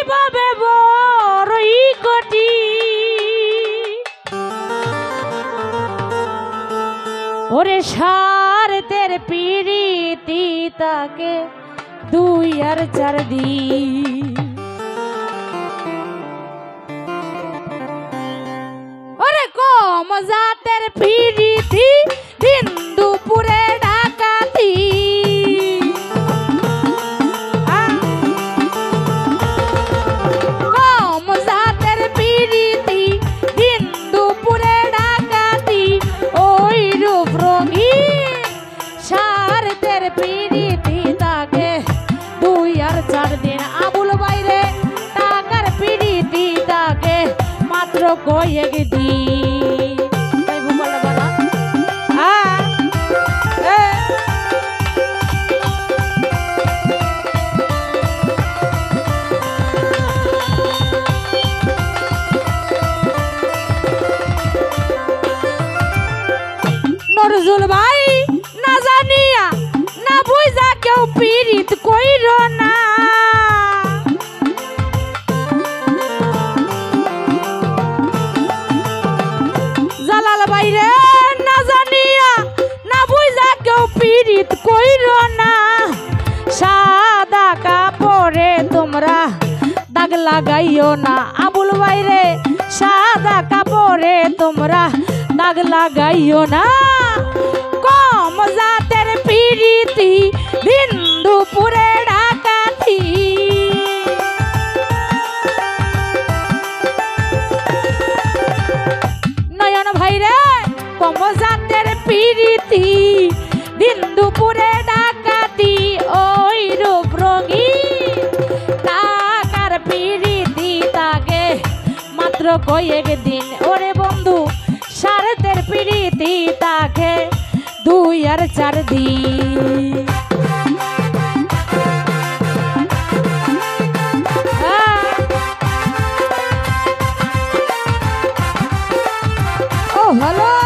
এইভাবে বড়ই কঠিন ওরে স্বার্থের প্রীতি তাকে 2 আর 4 দিন ওরে কম জাতের প্রীতি দিন দুপুরে ডাকাতি কম জাতের প্রীতি দিন দুপুরে ডাকাতি ওই রূপ রঙিন স্বার্থের প্রীতি তাকে 2 আর 4 দিন আবুল বাইরে টাকার প্রীতি তাকে মাত্র কয়েক দিন তাই ভূগোলটা বলা নজরুল ভাই না জানিয়া না বুঝা কেউ পীড়িত কইর না জালাল বাইরে না জানিয়া না বুঝা কেউ পীড়িত কইর না সাদা কাপড়ে তোমরা দাগ লাগাইও না আবুল বাইরে সাদা কাপড়ে তোমরা দাগ লাগাইও না কম জাতের প্রীতি দিন দুপুরে ডাকাতি নয়ন ভাইরে কম জাতের প্রীতি দিন দুপুরে ডাকাতি ওই রূপ রঙিন টাকার প্রীতি তাকে মাত্র কয়েক দিন ওরে বন্ধু স্বার্থের প্রীতি তাকে 2 আর 4 দিন ও হ্যালো